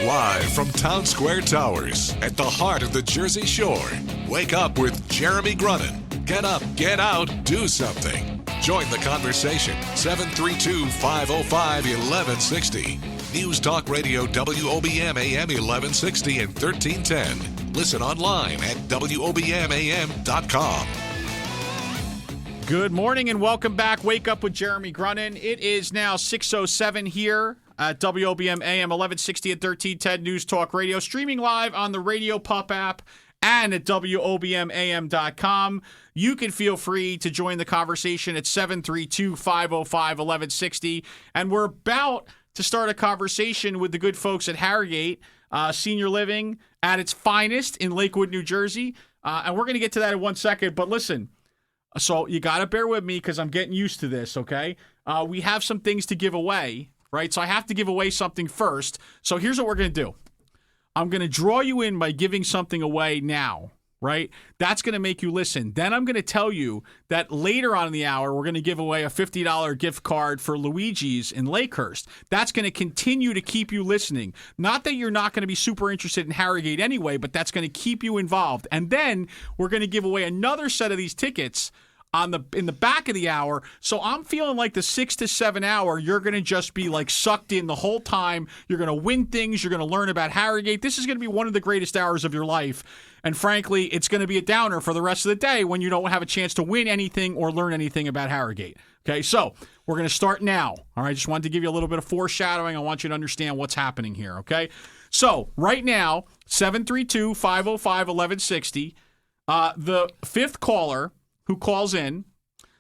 Live from Town Square Towers at the heart of the Jersey Shore. Wake up with Jeremy Grunin. Get up, get out, do something. Join the conversation. 732-505-1160. News Talk Radio WOBM AM 1160 and 1310. Listen online at WOBMAM.com. Good morning and welcome back. Wake up with Jeremy Grunin. It is now 6:07 here at WOBM AM 1160 and 1310 News Talk Radio, streaming live on the Radio Pup app and at WOBMAM.com. You can feel free to join the conversation at 732-505-1160. And we're about to start a conversation with the good folks at Harrogate, senior living at its finest in Lakewood, New Jersey. And we're going to get to that in 1 second. But listen, so you got to bear with me because I'm getting used to this, okay? We have some things to give away, right? So I have to give away something first. So here's what we're going to do. I'm going to draw you in by giving something away now, right? That's going to make you listen. Then I'm going to tell you that later on in the hour, we're going to give away a $50 gift card for Luigi's in Lakehurst. That's going to continue to keep you listening. Not that you're not going to be super interested in Harrogate anyway, but that's going to keep you involved. And then we're going to give away another set of these tickets in the back of the hour. So I'm feeling like the 6 to 7 hour, you're going to just be like sucked in the whole time. You're going to win things. You're going to learn about Harrogate. This is going to be one of the greatest hours of your life. And frankly, it's going to be a downer for the rest of the day when you don't have a chance to win anything or learn anything about Harrogate. Okay, so we're going to start now. All right, just wanted to give you a little bit of foreshadowing. I want you to understand what's happening here, okay? So right now, 732-505-1160, the fifth caller who calls in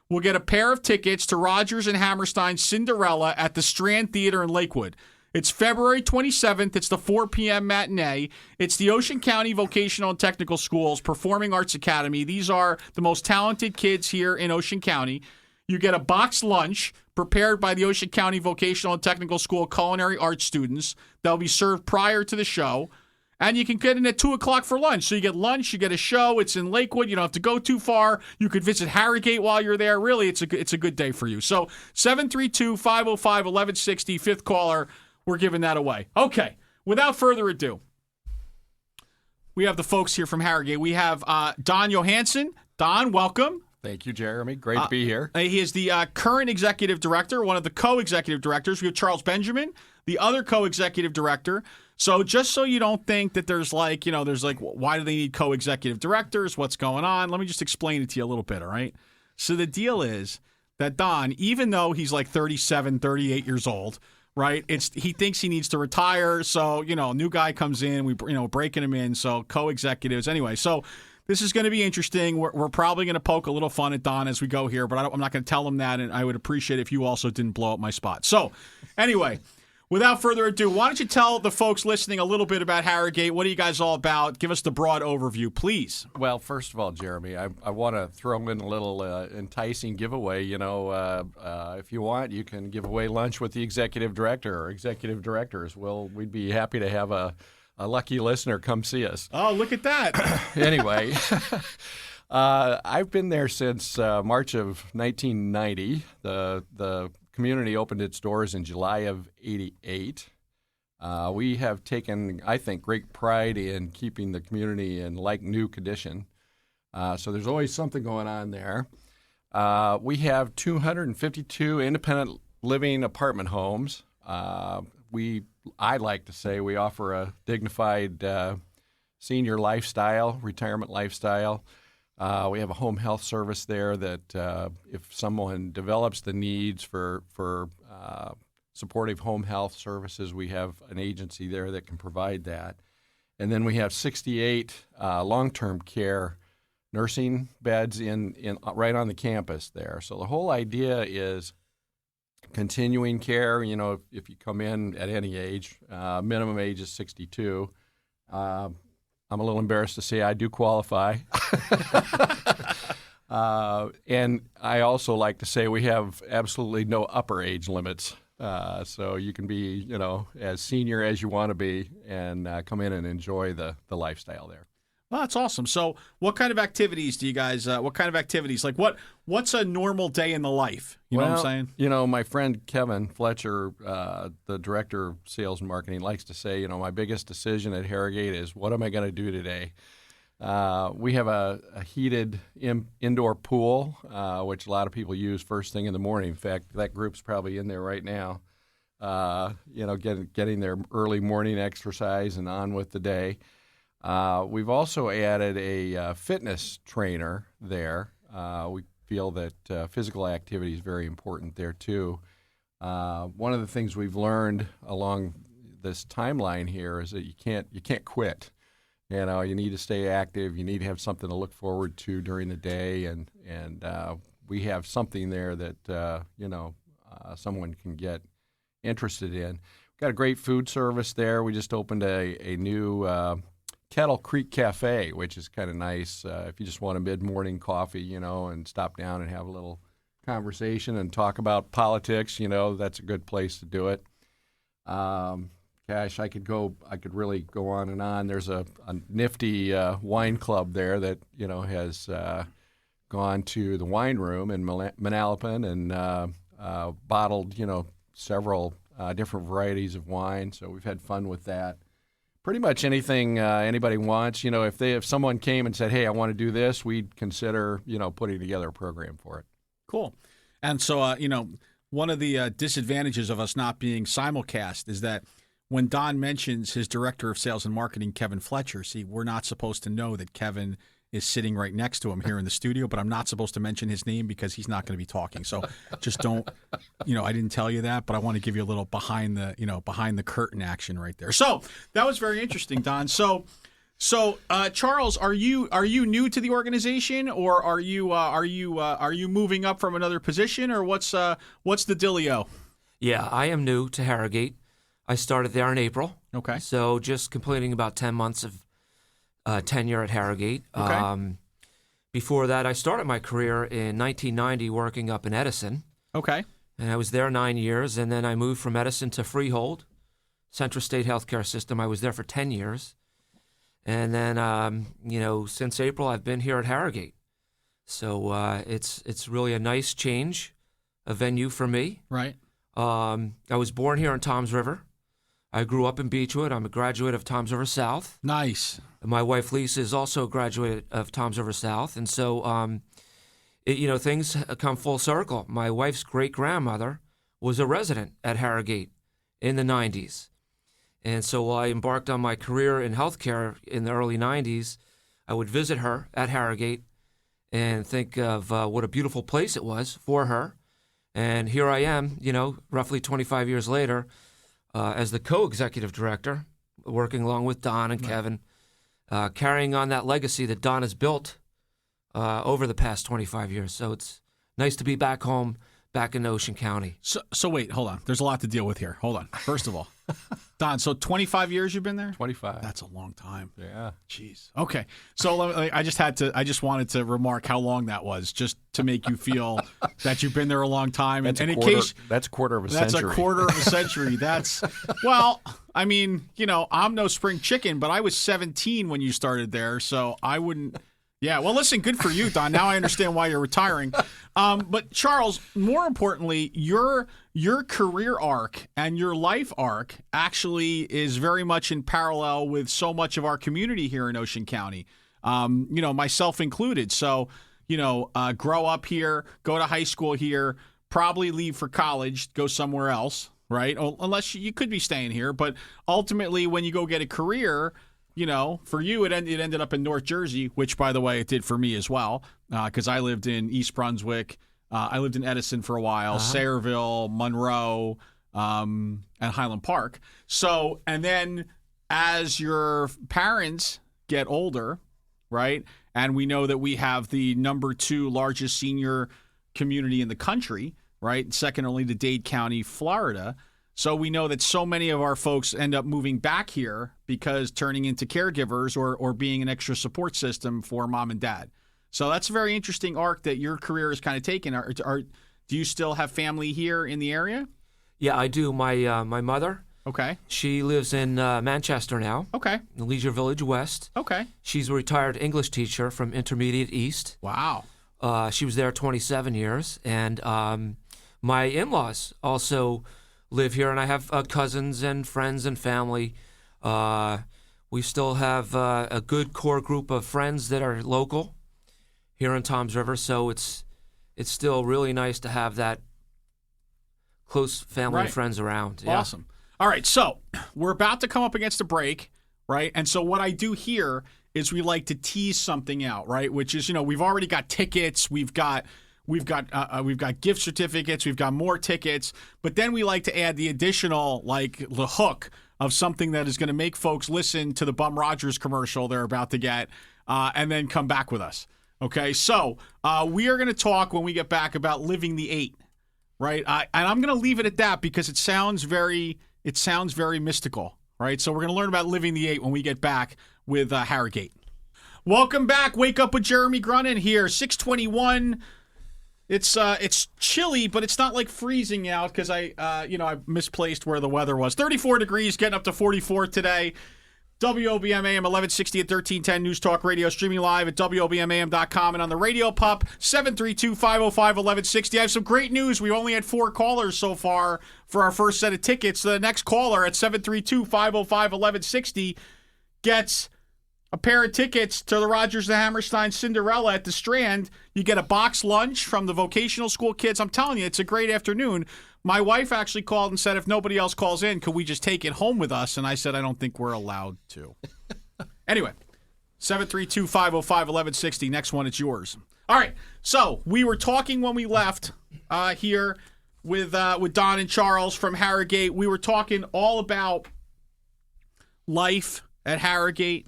will get a pair of tickets to Rodgers and Hammerstein's Cinderella at the Strand Theater in Lakewood. It's February 27th. It's the 4 p.m. matinee. It's the Ocean County Vocational and Technical Schools Performing Arts Academy. These are the most talented kids here in Ocean County. You get a boxed lunch prepared by the Ocean County Vocational and Technical School culinary arts students. They'll be served prior to the show. And you can get in at 2 o'clock for lunch. So you get lunch, you get a show. It's in Lakewood. You don't have to go too far. You could visit Harrogate while you're there. Really, it's a good day for you. So 732-505-1160, fifth caller, we're giving that away. Okay, without further ado, we have the folks here from Harrogate. We have Don Johansson. Don, welcome. Thank you, Jeremy. Great to be here. He is the current executive director, one of the co-executive directors. We have Charles Benjamin, the other co-executive director. So just so you don't think that there's why do they need co-executive directors? What's going on? Let me just explain it to you a little bit, all right? So the deal is that Don, even though he's like 37, 38 years old, right, he thinks he needs to retire. So, new guy comes in, we breaking him in. So co-executives. Anyway, so this is going to be interesting. We're probably going to poke a little fun at Don as we go here, but I'm not going to tell him that, and I would appreciate if you also didn't blow up my spot. So anyway, without further ado, why don't you tell the folks listening a little bit about Harrogate? What are you guys all about? Give us the broad overview, please. Well, first of all, Jeremy, I want to throw in a little enticing giveaway. If you want, you can give away lunch with the executive director or executive directors. Well, we'd be happy to have a lucky listener come see us. Oh, look at that. Anyway, I've been there since March of 1990. The community opened its doors in July of '88. We have taken, I think, great pride in keeping the community in like-new condition. So there's always something going on there. We have 252 independent living apartment homes. I like to say we offer a dignified senior lifestyle, retirement lifestyle. We have a home health service there that if someone develops the needs for supportive home health services, we have an agency there that can provide that. And then we have 68 long-term care nursing beds in right on the campus there. So the whole idea is continuing care. If you come in at any age, minimum age is 62. I'm a little embarrassed to say I do qualify. And I also like to say we have absolutely no upper age limits. So you can be, as senior as you want to be and come in and enjoy the lifestyle there. Well, that's awesome. So, what kind of activities do you guys? What kind of activities? Like, what's a normal day in the life? You know what I'm saying? You know, my friend Kevin Fletcher, the director of sales and marketing, likes to say, you know, my biggest decision at Harrogate is what am I going to do today? We have a heated indoor pool, which a lot of people use first thing in the morning. In fact, that group's probably in there right now. You know, getting their early morning exercise and on with the day. We've also added a fitness trainer there. We feel that physical activity is very important there too. One of the things we've learned along this timeline here is that you can't quit. You know, you need to stay active. You need to have something to look forward to during the day, and we have something there that someone can get interested in. We've got a great food service there. We just opened a new Kettle Creek Cafe, which is kind of nice if you just want a mid-morning coffee, you know, and stop down and have a little conversation and talk about politics. You know, that's a good place to do it. Gosh, I could really go on and on. There's a nifty wine club there that, you know, has gone to the wine room in Manalapan and bottled, you know, several different varieties of wine. So we've had fun with that. Pretty much anything anybody wants. You know, if someone came and said, hey, I want to do this, we'd consider, you know, putting together a program for it. Cool. And so, you know, one of the disadvantages of us not being simulcast is that when Don mentions his director of sales and marketing, Kevin Fletcher, see, we're not supposed to know that Kevin is sitting right next to him here in the studio, but I'm not supposed to mention his name because he's not going to be talking. So just don't, you know, I didn't tell you that, but I want to give you a little behind the curtain action right there. So that was very interesting, Don. So Charles, are you new to the organization, or are you moving up from another position, or what's the dealio? Yeah, I am new to Harrogate. I started there in April. Okay. So just completing about 10 months of tenure at Harrogate. Okay. Before that, I started my career in 1990 working up in Edison. Okay. And I was there 9 years, and then I moved from Edison to Freehold, Central State Healthcare System. I was there for 10 years. And then, since April, I've been here at Harrogate. So it's really a nice change, a venue for me. Right. I was born here in Toms River. I grew up in Beechwood. I'm a graduate of Toms River South. Nice. My wife, Lisa, is also a graduate of Toms River South. And so, things come full circle. My wife's great-grandmother was a resident at Harrogate in the 90s. And so while I embarked on my career in healthcare in the early 90s, I would visit her at Harrogate and think of what a beautiful place it was for her. And here I am, roughly 25 years later, as the co-executive director, working along with Don and Kevin, carrying on that legacy that Don has built over the past 25 years. So it's nice to be back home, back in Ocean County. So wait, hold on. There's a lot to deal with here. Hold on. First of all, Don, so 25 years you've been there? 25. That's a long time. Yeah. Jeez. Okay. So I just wanted to remark how long that was, just to make you feel that you've been there a long time. That's and a in quarter, case that's a quarter of a that's century. a quarter of a century. That's well, I mean, I'm no spring chicken, but I was 17 when you started there, so I wouldn't. Yeah, well, listen, good for you, Don. Now I understand why you're retiring. But Charles, more importantly, your career arc and your life arc actually is very much in parallel with so much of our community here in Ocean County, myself included. So, grow up here, go to high school here, probably leave for college, go somewhere else, right? Unless you could be staying here. But ultimately, when you go get a career, for you, it ended up in North Jersey, which, by the way, it did for me as well, because I lived in East Brunswick. I lived in Edison for a while, Sayreville, Monroe, and Highland Park. So, and then as your parents get older, right, and we know that we have the number 2 largest senior community in the country, right, second only to Dade County, Florida. So we know that so many of our folks end up moving back here because turning into caregivers or being an extra support system for mom and dad. So that's a very interesting arc that your career has kind of taken. Do you still have family here in the area? Yeah, I do. My mother Okay. She lives in Manchester now, Okay. in Leisure Village West. Okay. She's a retired English teacher from Intermediate East. Wow. She was there 27 years. And my in-laws also live here, and I have cousins and friends and family. We still have a good core group of friends that are local here in Toms River, so it's still really nice to have that close family and friends around. Yeah. Awesome. All right, so we're about to come up against a break, right? And so what I do here is we like to tease something out, right? Which is, we've already got tickets, we've got gift certificates, we've got more tickets, but then we like to add the additional, like the hook of something that is going to make folks listen to the Bum Rogers commercial they're about to get, and then come back with us. Okay, so we are going to talk when we get back about living the 8, right? And I'm going to leave it at that because it sounds very mystical, right? So we're going to learn about living the 8 when we get back with Harrogate. Welcome back. Wake Up with Jeremy Grunin here, 6:21. It's chilly, but it's not like freezing out because I misplaced where the weather was. 34 degrees, getting up to 44 today. WOBM AM 1160 at 1310 News Talk Radio, streaming live at WOBMAM.com and on the radio pup, 732-505-1160. I have some great news. We only had 4 callers so far for our first set of tickets. The next caller at 732-505-1160 gets a pair of tickets to the Rodgers and Hammerstein Cinderella at the Strand. You get a box lunch from the vocational school kids. I'm telling you, it's a great afternoon. My wife actually called and said, if nobody else calls in, could we just take it home with us? And I said, I don't think we're allowed to. Anyway, 732-505-1160. Next one, it's yours. All right, so we were talking when we left here with Don and Charles from Harrogate. We were talking all about life at Harrogate.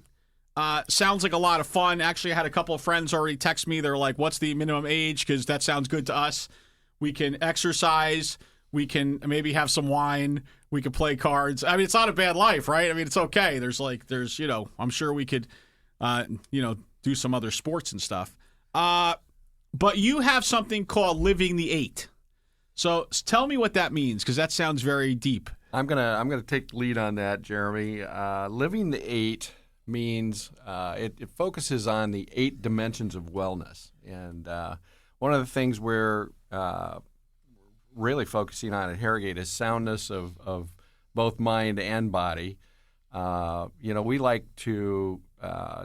Sounds like a lot of fun. Actually, I had a couple of friends already text me. They're like, what's the minimum age? Because that sounds good to us. We can exercise. We can maybe have some wine. We can play cards. I mean, it's not a bad life, right? I mean, it's okay. There's I'm sure we could, do some other sports and stuff. But you have something called living the 8. So tell me what that means, because that sounds very deep. I'm gonna take the lead on that, Jeremy. Living the 8 means it focuses on the 8 dimensions of wellness, and one of the things we're really focusing on at Harrogate is soundness of both mind and body. We like to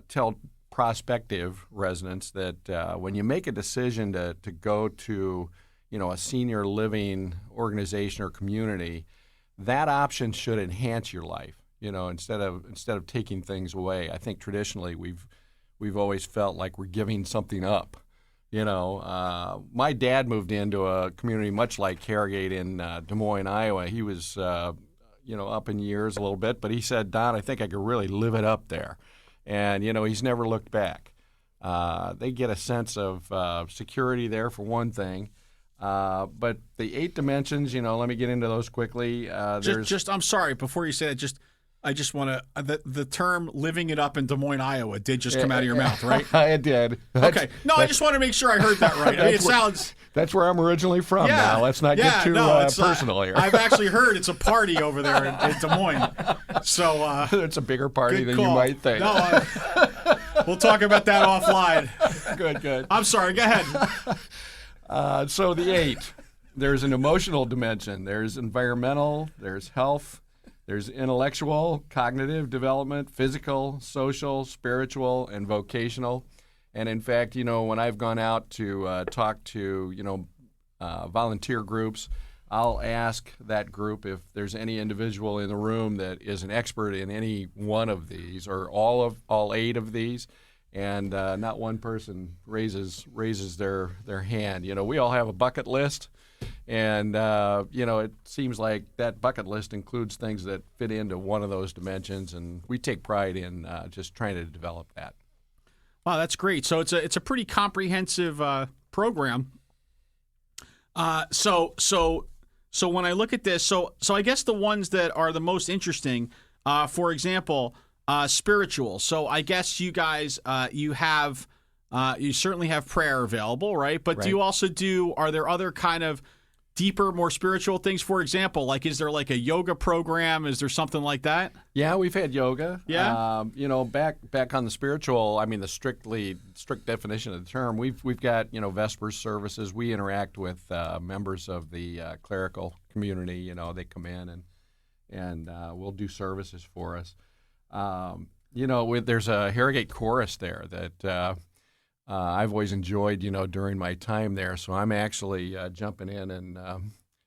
tell prospective residents that when you make a decision to go to a senior living organization or community, that option should enhance your life. Instead of taking things away. I think traditionally we've always felt like we're giving something up. My dad moved into a community much like Harrogate in Des Moines, Iowa. He was, up in years a little bit, but he said, Don, I think I could really live it up there. And, he's never looked back. They get a sense of security there for one thing. But the 8 dimensions, let me get into those quickly. I'm sorry, before you say that, I just want to, the term living it up in Des Moines, Iowa did just come out of your mouth, right? It did. Okay. No, I just want to make sure I heard that right. I mean, it sounds... That's where I'm originally from now. Let's not get too personal here. I've actually heard it's a party over there in Des Moines. So it's a bigger party than you might think. No, we'll talk about that offline. Good. I'm sorry. Go ahead. So the 8, there's an emotional dimension. There's environmental. There's health. There's intellectual, cognitive development, physical, social, spiritual, and vocational. And in fact, when I've gone out to talk to, volunteer groups, I'll ask that group if there's any individual in the room that is an expert in any one of these or all 8 of these. And not one person raises their hand. We all have a bucket list. And, it seems like that bucket list includes things that fit into one of those dimensions, and we take pride in just trying to develop that. Wow, that's great. So it's a pretty comprehensive program. So when I look at this, so I guess the ones that are the most interesting, for example, spiritual. So I guess you guys, you certainly have prayer available, right? But do you also are there other kind of deeper, more spiritual things? For example, like, is there like a yoga program? Is there something like that? Yeah, we've had yoga. Yeah. Back on the spiritual, I mean, the strict definition of the term, we've got, Vespers services. We interact with members of the clerical community. They come in and we'll do services for us. There's a Harrogate chorus there that I've always enjoyed, during my time there. So I'm actually jumping in and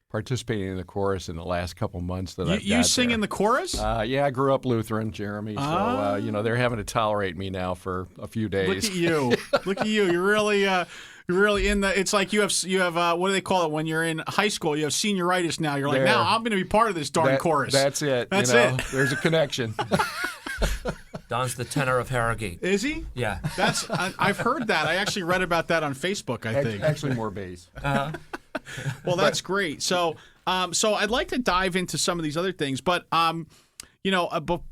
participating in the chorus in the last couple months that I've got You sing there. in the chorus? Yeah, I grew up Lutheran, Jeremy. So, they're having to tolerate me now for a few days. Look at you. Look at you. You're really in the. It's like you have what do they call it when you're in high school? You have senioritis now. You're like, There. now I'm going to be part of this darn chorus. That's it. That's it. There's a connection. Don's the tenor of Harrogate. Is he? Yeah. I've heard that. I actually read about that on Facebook, I think. Actually, more bass. Well, that's great. So I'd like to dive into some of these other things, but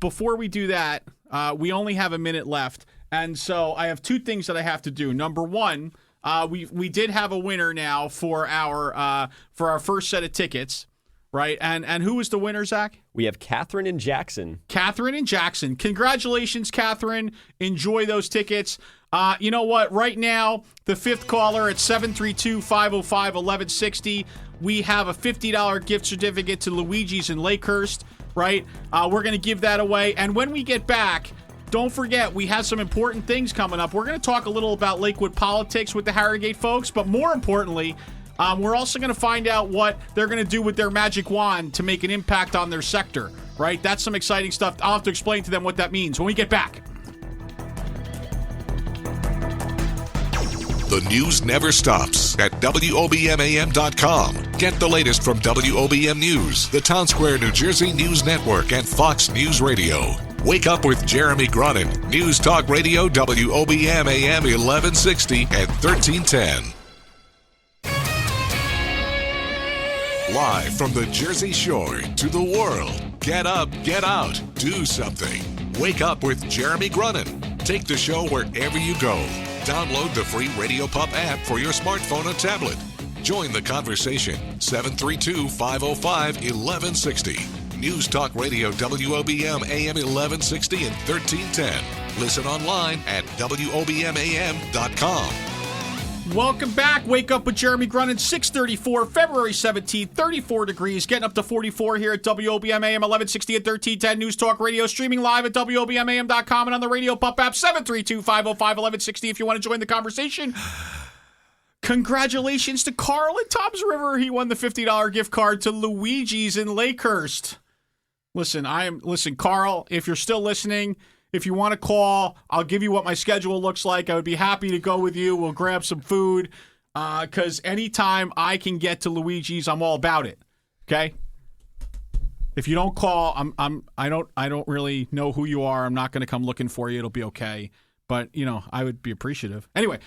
before we do that, we only have a minute left, and so I have two things that I have to do. Number one, we did have a winner now for our first set of tickets, right? And who was the winner, Zach? We have Catherine in Jackson. Catherine in Jackson. Congratulations, Catherine. Enjoy those tickets. You know what? Right now, the fifth caller at 732-505-1160, we have a $50 gift certificate to Luigi's in Lakehurst, right? We're going to give that away. And when we get back, don't forget, we have some important things coming up. We're going to talk a little about Lakewood politics with the Harrogate folks, but more importantly, we're also going to find out what they're going to do with their magic wand to make an impact on their sector, right? That's some exciting stuff. I'll have to explain to them what that means when we get back. The news never stops at WOBMAM.com. Get the latest from WOBM News, the Town Square, New Jersey News Network, and Fox News Radio. Wake up with Jeremy Grunin. News Talk Radio, WOBMAM 1160 and 1310. Live from the Jersey Shore to the world. Get up, get out, do something. Wake up with Jeremy Grunin. Take the show wherever you go. Download the free Radio Pup app for your smartphone or tablet. Join the conversation. 732-505-1160. News Talk Radio, WOBM AM 1160 and 1310. Listen online at WOBMAM.com. Welcome back. Wake up with Jeremy Grunin, 6:34, February 17th, 34 degrees, getting up to 44 here at WOBM AM 1160 and 1310 News Talk Radio, streaming live at WOBMAM.com and on the Radio Pup app, 732-505-1160 if you want to join the conversation. Congratulations to Carl at Tom's River. He won the $50 gift card to Luigi's in Lakehurst. Listen, Carl, if you're still listening, if you want to call, I'll give you what my schedule looks like. I would be happy to go with you. We'll grab some food. Because anytime I can get to Luigi's, I'm all about it. Okay? If you don't call, I don't really know who you are. I'm not going to come looking for you. It'll be okay. But, I would be appreciative. Anyway,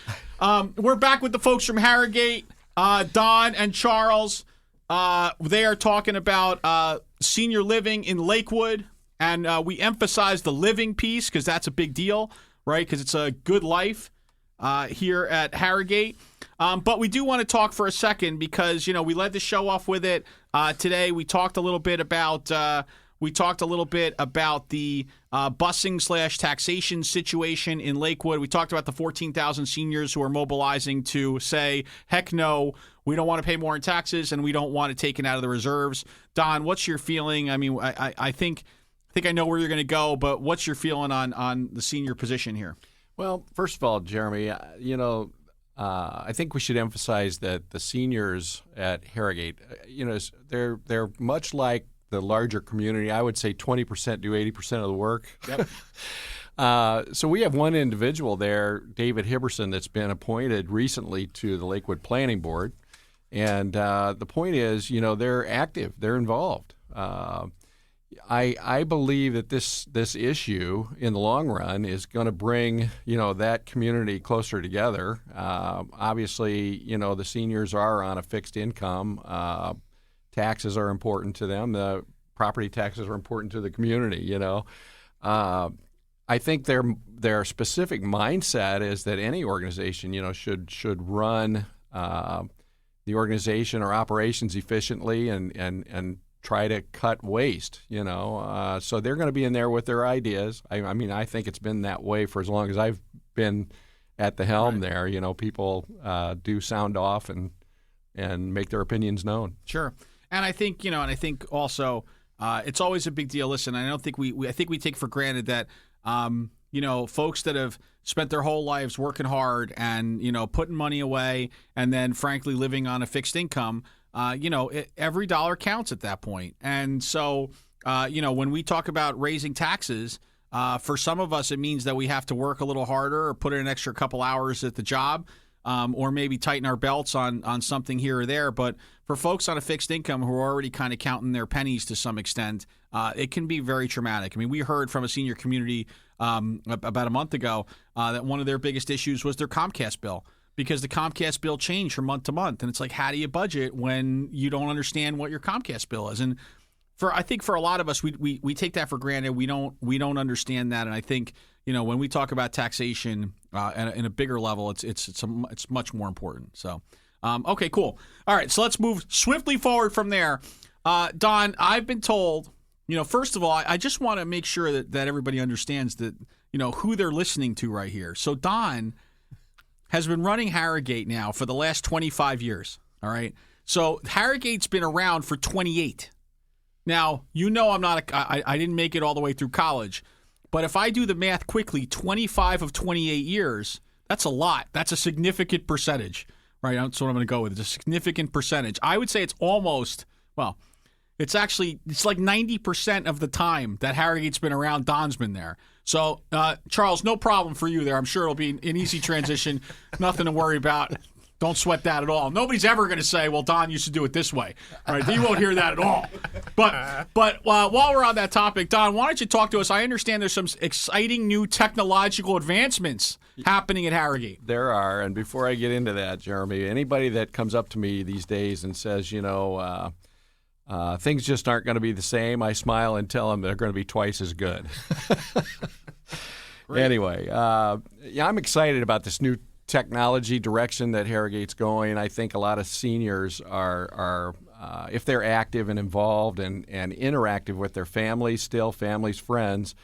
we're back with the folks from Harrogate, Don and Charles. They are talking about senior living in Lakewood. And we emphasize the living piece because that's a big deal, right? Because it's a good life here at Harrogate. But we do want to talk for a second because, we led the show off with it today. We talked a little bit about the busing / taxation situation in Lakewood. We talked about the 14,000 seniors who are mobilizing to say, heck no, we don't want to pay more in taxes and we don't want it taken out of the reserves. Don, what's your feeling? I mean, I think I know where you're going to go, but what's your feeling on the senior position here? Well, first of all, Jeremy, I think we should emphasize that the seniors at Harrogate, they're much like the larger community. I would say 20% do 80% of the work. Yep. So we have one individual there, David Hibberson, that's been appointed recently to the Lakewood Planning Board. And the point is, they're active, they're involved. I believe that this issue in the long run is going to bring that community closer together. Obviously, the seniors are on a fixed income. Taxes are important to them. The property taxes are important to the community. I think their specific mindset is that any organization should run the organization or operations efficiently and try to cut waste, So they're going to be in there with their ideas. I mean, I think it's been that way for as long as I've been at the helm there. People do sound off and make their opinions known. Sure. And I think, also it's always a big deal. Listen, I don't think I think we take for granted that, folks that have spent their whole lives working hard and, putting money away and then frankly living on a fixed income, every dollar counts at that point. And so, when we talk about raising taxes, for some of us, it means that we have to work a little harder or put in an extra couple hours at the job, or maybe tighten our belts on something here or there. But for folks on a fixed income who are already kind of counting their pennies to some extent, it can be very traumatic. I mean, we heard from a senior community about a month ago that one of their biggest issues was their Comcast bill, because the Comcast bill changed from month to month. And it's like, how do you budget when you don't understand what your Comcast bill is? And I think for a lot of us, we take that for granted. We don't understand that. And I think, when we talk about taxation in a bigger level, it's much more important. So, okay, cool. All right, so let's move swiftly forward from there. Don, I've been told, first of all, I just want to make sure that everybody understands that, who they're listening to right here. So Don has been running Harrogate now for the last 25 years. All right. So Harrogate's been around for 28. Now, I'm not I didn't make it all the way through college, but if I do the math quickly, 25 of 28 years, that's a lot. That's a significant percentage, right? That's what I'm going to go with. It's a significant percentage. I would say it's almost, it's like 90% of the time that Harrogate's been around, Don's been there. So, Charles, no problem for you there. I'm sure it'll be an easy transition. Nothing to worry about. Don't sweat that at all. Nobody's ever going to say, well, Don used to do it this way. All right, you won't hear that at all. But while we're on that topic, Don, why don't you talk to us? I understand there's some exciting new technological advancements happening at Harrogate. There are, and before I get into that, Jeremy, anybody that comes up to me these days and says, things just aren't going to be the same, I smile and tell them they're going to be twice as good. Anyway, I'm excited about this new technology direction that Harrogate's going. I think a lot of seniors are if they're active and involved and interactive with their families, friends,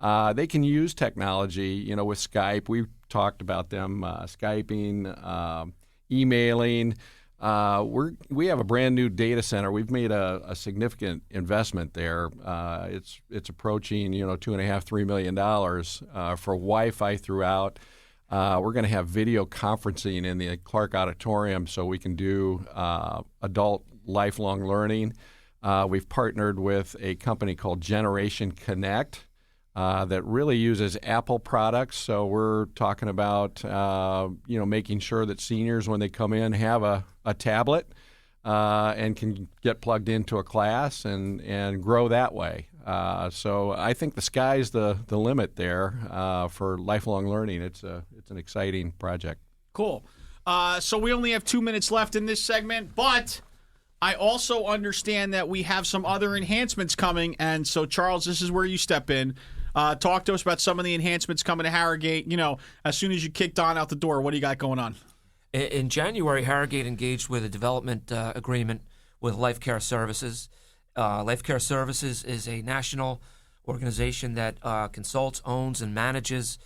they can use technology, with Skype. We've talked about them, Skyping, emailing. We have a brand new data center. We've made a significant investment there. It's approaching, $2.5–3 million for Wi-Fi throughout. We're going to have video conferencing in the Clark Auditorium so we can do adult lifelong learning. We've partnered with a company called Generation Connect that really uses Apple products. So we're talking about, making sure that seniors, when they come in, have a tablet and can get plugged into a class and grow that way. So I think the sky's the limit there for lifelong learning. It's an exciting project. Cool. So we only have 2 minutes left in this segment, but I also understand that we have some other enhancements coming. And so, Charles, this is where you step in. Talk to us about some of the enhancements coming to Harrogate. As soon as you kicked on out the door, what do you got going on? In January, Harrogate engaged with a development agreement with Life Care Services. Life Care Services is a national organization that consults, owns, and manages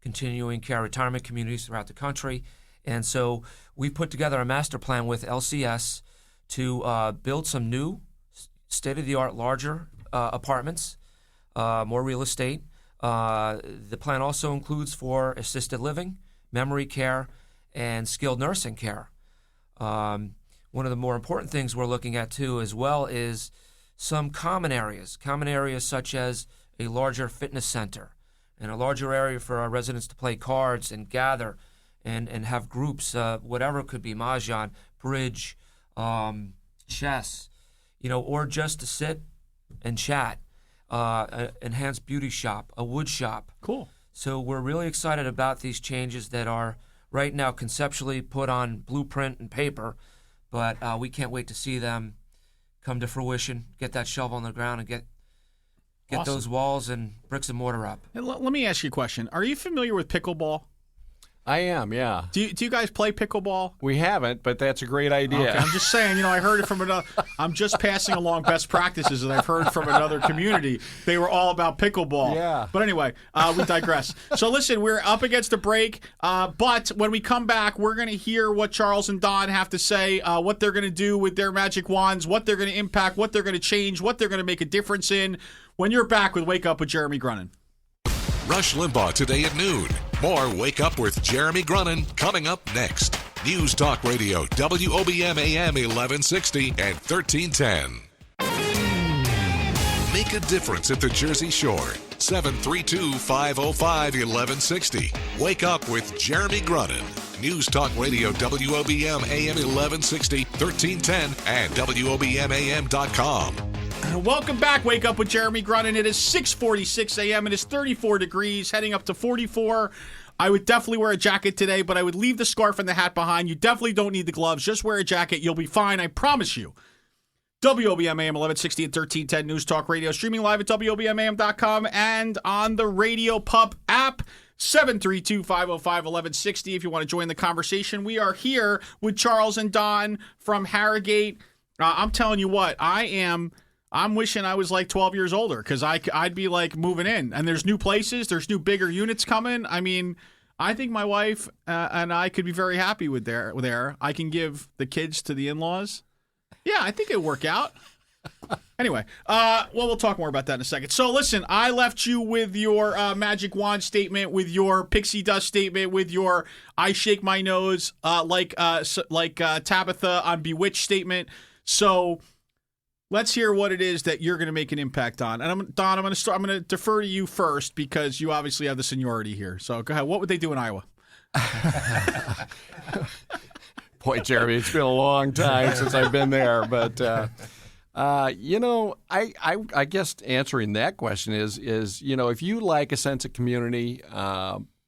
continuing care retirement communities throughout the country. And so we put together a master plan with LCS to build some new state-of-the-art, larger apartments, more real estate. The plan also includes for assisted living, memory care, and skilled nursing care. One of the more important things we're looking at, too, as well, is some common areas such as a larger fitness center and a larger area for our residents to play cards and gather and have groups, whatever it could be, mahjong, bridge, chess, or just to sit and chat. Enhanced beauty shop, a wood shop. Cool. So we're really excited about these changes that are right now conceptually put on blueprint and paper, but we can't wait to see them come to fruition, get that shovel on the ground, and get Awesome. those walls and bricks and mortar up. And let me ask you a question. Are you familiar with pickleball? I am, yeah. Do you guys play pickleball? We haven't, but that's a great idea. Okay, I'm just saying, I heard it from another. I'm just passing along best practices that I've heard from another community. They were all about pickleball. Yeah. But anyway, we digress. So listen, we're up against a break, but when we come back, we're going to hear what Charles and Don have to say, what they're going to do with their magic wands, what they're going to impact, what they're going to change, what they're going to make a difference in. When you're back with Wake Up with Jeremy Grunin. Rush Limbaugh today at noon. More Wake Up with Jeremy Grunin coming up next. News Talk Radio, WOBM AM 1160 and 1310. Make a difference at the Jersey Shore. 732-505-1160. Wake Up with Jeremy Grunin. News Talk Radio, WOBM AM 1160, 1310 and WOBMAM.com. Welcome back. Wake Up with Jeremy Grunin. It is 6:46 a.m. It is 34 degrees, heading up to 44. I would definitely wear a jacket today, but I would leave the scarf and the hat behind. You definitely don't need the gloves. Just wear a jacket. You'll be fine. I promise you. WOBM AM 1160 and 1310 News Talk Radio. Streaming live at WOBMAM.com and on the Radio Pup app. 732-505-1160 if you want to join the conversation. We are here with Charles and Don from Harrogate. I'm telling you what, I'm wishing I was like 12 years older because I'd be like moving in. And there's new places. There's new bigger units coming. I mean, I think my wife and I could be very happy with there. I can give the kids to the in-laws. Yeah, I think it'd work out. Anyway, we'll talk more about that in a second. So listen, I left you with your magic wand statement, with your pixie dust statement, with your I shake my nose like Tabitha on Bewitched statement. So let's hear what it is that you're going to make an impact on. And Don, I'm going to defer to you first because you obviously have the seniority here. So go ahead. What would they do in Iowa? Boy, Jeremy, it's been a long time since I've been there, but I guess answering that question is if you like a sense of community,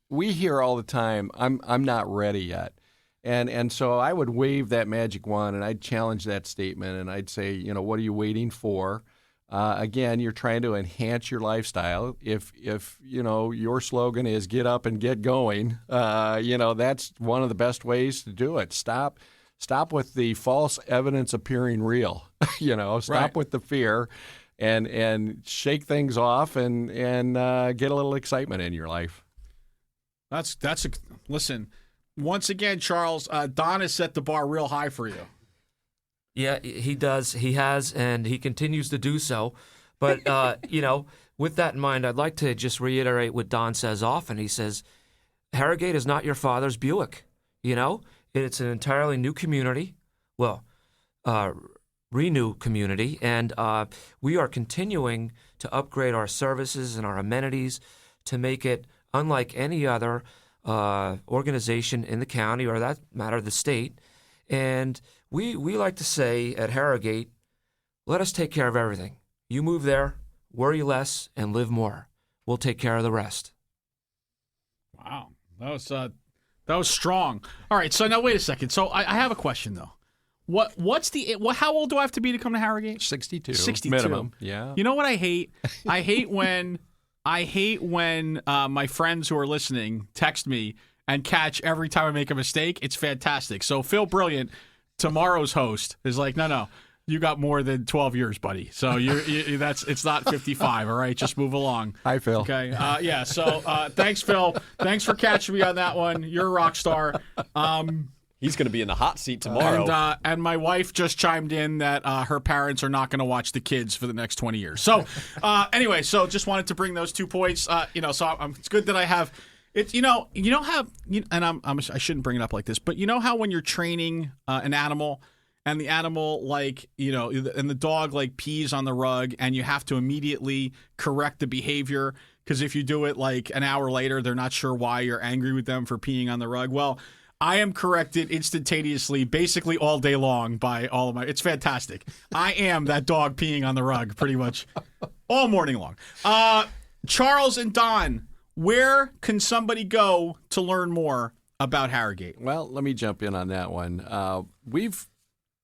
we hear all the time, I'm not ready yet. And so I would wave that magic wand and I'd challenge that statement and I'd say, what are you waiting for? Again, you're trying to enhance your lifestyle. If your slogan is get up and get going, that's one of the best ways to do it. Stop with the false evidence appearing real. Stop Right. with the fear and shake things off and get a little excitement in your life. Listen, once again, Charles, Don has set the bar real high for you. Yeah, he does. He has, and he continues to do so. But, with that in mind, I'd like to just reiterate what Don says often. He says, Harrogate is not your father's Buick. It's an entirely new community. Well, renew community. And we are continuing to upgrade our services and our amenities to make it unlike any other organization in the county or that matter, the state. And we like to say at Harrogate, let us take care of everything. You move there, worry less, and live more. We'll take care of the rest. Wow, that was strong. All right, so now wait a second. So I have a question though. How old do I have to be to come to Harrogate? 62. 62 minimum. Yeah. You know what I hate? I hate when my friends who are listening text me and catch every time I make a mistake. It's fantastic. So Phil Brilliant, tomorrow's host, is like, no, you got more than 12 years, buddy. So it's not 55. All right, just move along. Hi, Phil. Okay. Yeah. So thanks, Phil. Thanks for catching me on that one. You're a rock star. He's going to be in the hot seat tomorrow. And my wife just chimed in that her parents are not going to watch the kids for the next 20 years. So anyway, so just wanted to bring those 2 points. So it's good that I have it. I shouldn't bring it up like this, but you know how when you're training an animal and the animal and the dog pees on the rug and you have to immediately correct the behavior because if you do it an hour later, they're not sure why you're angry with them for peeing on the rug. Well, I am corrected instantaneously, basically all day long by all of my. It's fantastic. I am that dog peeing on the rug pretty much all morning long. Charles and Don, where can somebody go to learn more about Harrogate? Well, let me jump in on that one. We've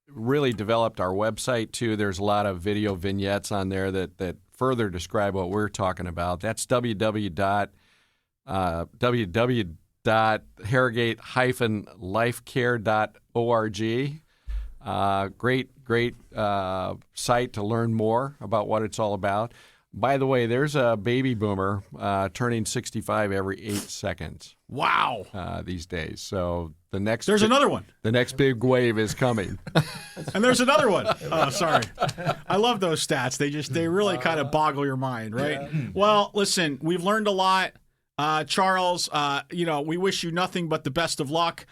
really developed our website too. There's a lot of video vignettes on there that further describe what we're talking about. That's www.harrogate.org. www.harrogate-lifecare.org. Great site to learn more about what it's all about. By the way, there's a baby boomer turning 65 every 8 seconds. Wow. These days. So there's another one. The next big wave is coming. And there's another one. Oh, sorry. I love those stats. They really kind of boggle your mind, right? Yeah. Well, listen, we've learned a lot. Charles, we wish you nothing but the best of luck.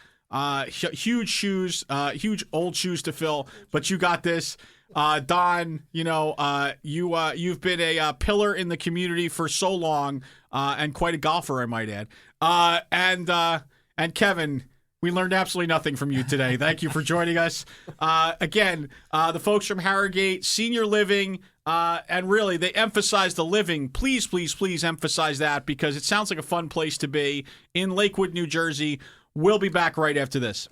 Huge shoes, huge old shoes to fill, but you got this. Don, you've been a pillar in the community for so long, and quite a golfer, I might add. And Kevin, we learned absolutely nothing from you today. Thank you for joining us. Again, the folks from Harrogate Senior Living, and really they emphasize the living. Please, please, please emphasize that, because it sounds like a fun place to be in Lakewood, New Jersey. We'll be back right after this.